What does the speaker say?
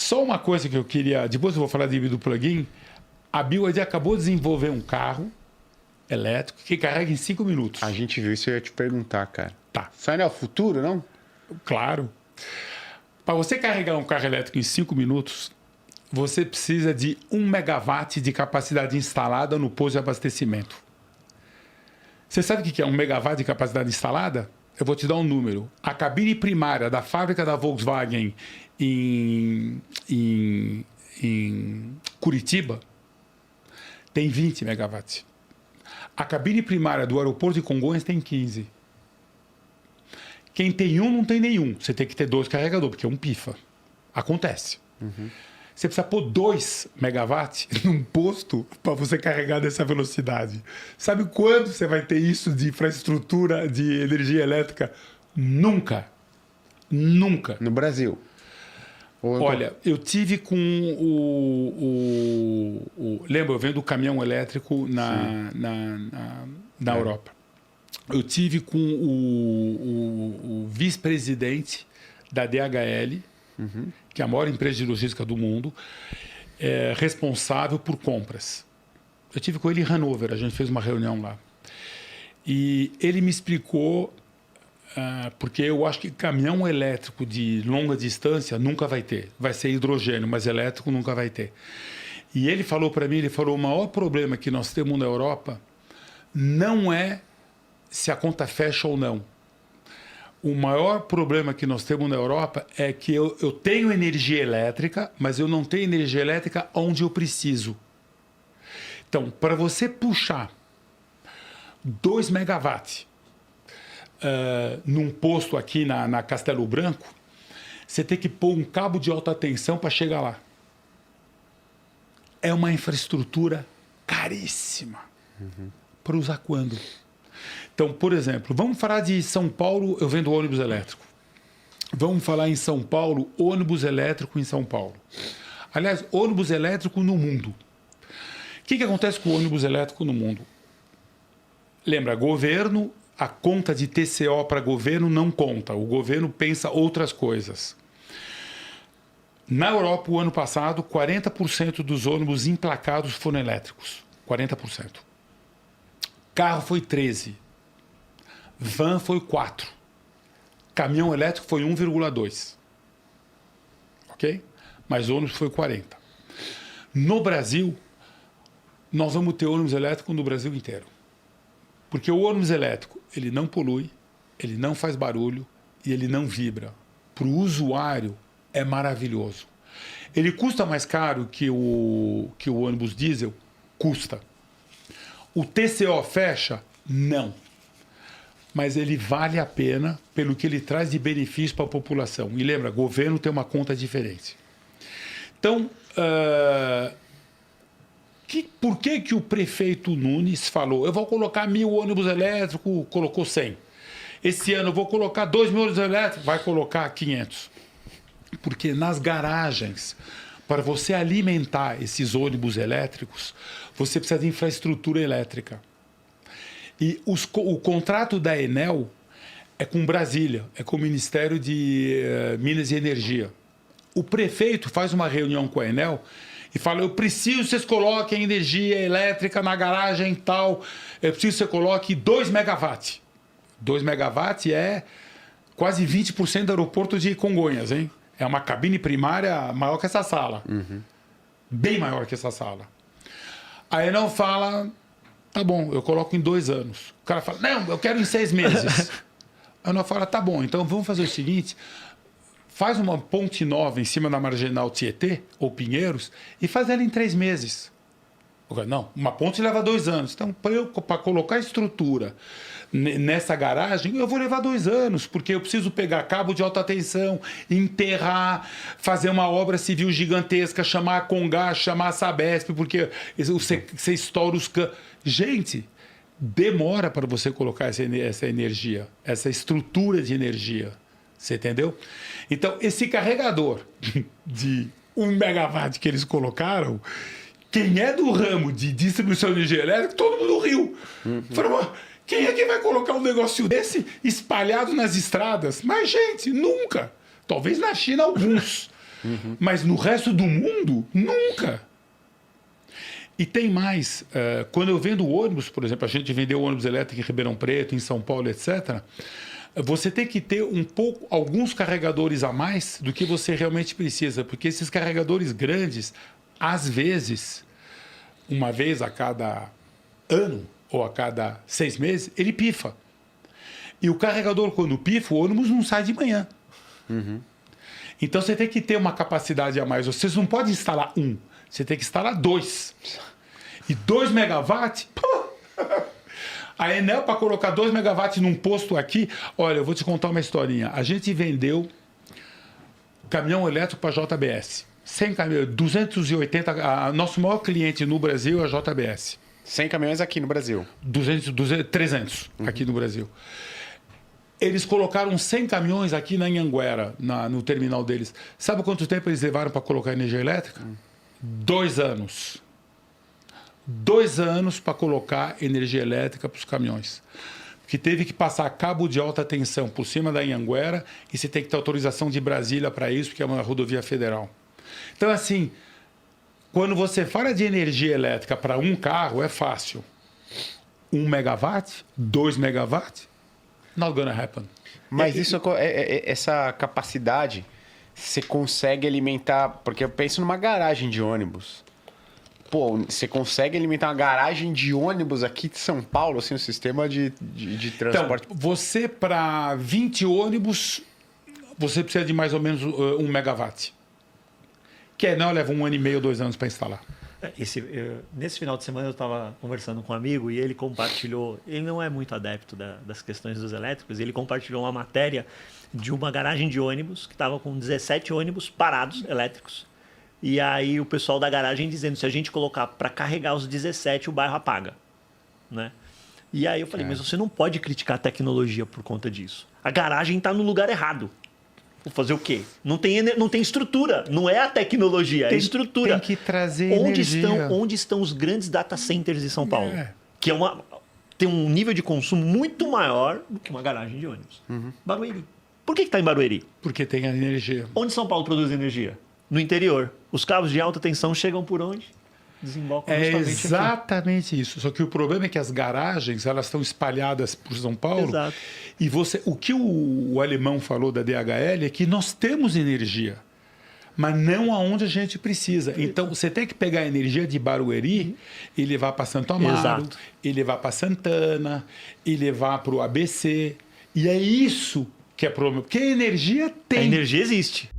Só uma coisa que eu queria... Depois eu vou falar de híbrido plug-in. A BYD acabou de desenvolver um carro elétrico que carrega em 5 minutos. A gente viu isso, eu ia te perguntar, cara. Tá. Isso aí não é o futuro, não? Claro. Para você carregar um carro elétrico em 5 minutos, você precisa de 1 megawatt de capacidade instalada no posto de abastecimento. Você sabe o que é 1 megawatt de capacidade instalada? Eu vou te dar um número. A cabine primária da fábrica da Volkswagen em Curitiba tem 20 megawatts. A cabine primária do aeroporto de Congonhas tem 15. Quem tem um, não tem nenhum. Você tem que ter 2 carregadores, porque é um pifa. Acontece. Você precisa pôr 2 megawatts num posto para você carregar dessa velocidade. Sabe quando você vai ter isso de infraestrutura de energia elétrica? Nunca. Nunca. No Brasil. Olha, eu tive com lembra, eu vendo caminhão elétrico na Europa. Eu tive com o vice-presidente da DHL, que é a maior empresa de logística do mundo, responsável por compras. Eu tive com ele em Hannover, a gente fez uma reunião lá. E ele me explicou, porque eu acho que caminhão elétrico de longa distância nunca vai ter. Vai ser hidrogênio, mas elétrico nunca vai ter. E ele falou para mim, ele falou, o maior problema que nós temos na Europa não é se a conta fecha ou não. O maior problema que nós temos na Europa é que eu tenho energia elétrica, mas eu não tenho energia elétrica onde eu preciso. Então, para você puxar 2 megawatts num posto aqui na Castelo Branco, você tem que pôr um cabo de alta tensão para chegar lá. É uma infraestrutura caríssima. Para usar quando? Então, por exemplo, vamos falar de São Paulo, eu vendo ônibus elétrico. Vamos falar em São Paulo, ônibus elétrico em São Paulo. Aliás, ônibus elétrico no mundo. O que acontece com o ônibus elétrico no mundo? Lembra, governo, a conta de TCO para governo não conta. O governo pensa outras coisas. Na Europa, o ano passado, 40% dos ônibus emplacados foram elétricos. 40%. Carro foi 13%. Van foi 4%. Caminhão elétrico foi 1,2%. Ok? Mas ônibus foi 40%. No Brasil, nós vamos ter ônibus elétrico no Brasil inteiro. Porque o ônibus elétrico, ele não polui, ele não faz barulho e ele não vibra. Para o usuário, é maravilhoso. Ele custa mais caro que o ônibus diesel? Custa. O TCO fecha? Não. Mas ele vale a pena pelo que ele traz de benefício para a população. E lembra, governo tem uma conta diferente. Então, por que o prefeito Nunes falou, eu vou colocar 1.000 ônibus elétricos, colocou 100. Esse ano eu vou colocar 2.000 ônibus elétricos, vai colocar 500. Porque nas garagens, para você alimentar esses ônibus elétricos, você precisa de infraestrutura elétrica. E o contrato da Enel é com Brasília, é com o Ministério de Minas e Energia. O prefeito faz uma reunião com a Enel e fala, eu preciso que vocês coloquem energia elétrica na garagem tal, eu preciso que você coloque 2 megawatts. 2 megawatts é quase 20% do aeroporto de Congonhas, hein? É uma cabine primária maior que essa sala. Bem maior que essa sala. A Enel fala, tá bom, eu coloco em 2 anos. O cara fala, não, eu quero em 6 meses. A Enel fala, tá bom, então vamos fazer o seguinte, faz uma ponte nova em cima da Marginal Tietê, ou Pinheiros, e faz ela em 3 meses. Não, uma ponte leva 2 anos. Então, para colocar estrutura nessa garagem, eu vou levar 2 anos, porque eu preciso pegar cabo de alta tensão, enterrar, fazer uma obra civil gigantesca, chamar a Congás, chamar a Sabesp, porque você estoura os canos. Gente, demora para você colocar essa energia, essa estrutura de energia. Você entendeu? Então, esse carregador de 1 megawatt que eles colocaram, quem é do ramo de distribuição de energia elétrica, todo mundo riu. Falou, quem é que vai colocar um negócio desse espalhado nas estradas? Mas, gente, nunca. Talvez na China alguns. Mas no resto do mundo, nunca. E tem mais. Quando eu vendo ônibus, por exemplo, a gente vendeu ônibus elétrico em Ribeirão Preto, em São Paulo, etc. Você tem que ter alguns carregadores a mais do que você realmente precisa. Porque esses carregadores grandes, às vezes, uma vez a cada ano ou a cada 6 meses, ele pifa. E o carregador, quando pifa, o ônibus não sai de manhã. Então você tem que ter uma capacidade a mais. Vocês não podem instalar um, você tem que instalar 2. E 2 megawatts, a Enel, para colocar 2 megawatts num posto aqui, olha, eu vou te contar uma historinha. A gente vendeu caminhão elétrico para a JBS. 100 caminhões, 280. Nosso maior cliente no Brasil é a JBS. 100 caminhões aqui no Brasil. 300 aqui no Brasil. Eles colocaram 100 caminhões aqui na Anhanguera, no terminal deles. Sabe quanto tempo eles levaram para colocar energia elétrica? 2 anos. 2 anos para colocar energia elétrica para os caminhões. Que teve que passar cabo de alta tensão por cima da Anhanguera e você tem que ter autorização de Brasília para isso, porque é uma rodovia federal. Então, assim, quando você fala de energia elétrica para um carro, é fácil. 1 megawatt, 2 megawatts, not gonna happen. Mas essa capacidade, você consegue alimentar... Porque eu penso numa garagem de ônibus. Pô, você consegue alimentar uma garagem de ônibus aqui de São Paulo, assim, o sistema de transporte? Então, você, para 20 ônibus, você precisa de mais ou menos 1 megawatt. Que não leva 1 ano e meio, 2 anos para instalar. Nesse final de semana eu estava conversando com um amigo e ele compartilhou, ele não é muito adepto das questões dos elétricos, ele compartilhou uma matéria de uma garagem de ônibus que estava com 17 ônibus parados elétricos. E aí o pessoal da garagem dizendo, se a gente colocar para carregar os 17, o bairro apaga. Né? E aí eu falei, mas você não pode criticar a tecnologia por conta disso. A garagem está no lugar errado. Vou fazer o quê? Não tem estrutura. Não é a tecnologia, é a estrutura. Tem que trazer energia. Onde estão os grandes data centers de São Paulo? Que tem um nível de consumo muito maior do que uma garagem de ônibus. Barueri. Por que está em Barueri? Porque tem a energia. Onde São Paulo produz energia? No interior. Os cabos de alta tensão chegam por onde? Desembocam justamente exatamente aqui. Isso. Só que o problema é que as garagens elas estão espalhadas por São Paulo. Exato. E o que o alemão falou da DHL é que nós temos energia, mas não aonde a gente precisa. Então, você tem que pegar a energia de Barueri e levar para Santo Amaro, e levar para Santana, e levar para o ABC. E é isso que é problema. Porque a energia tem. A energia existe.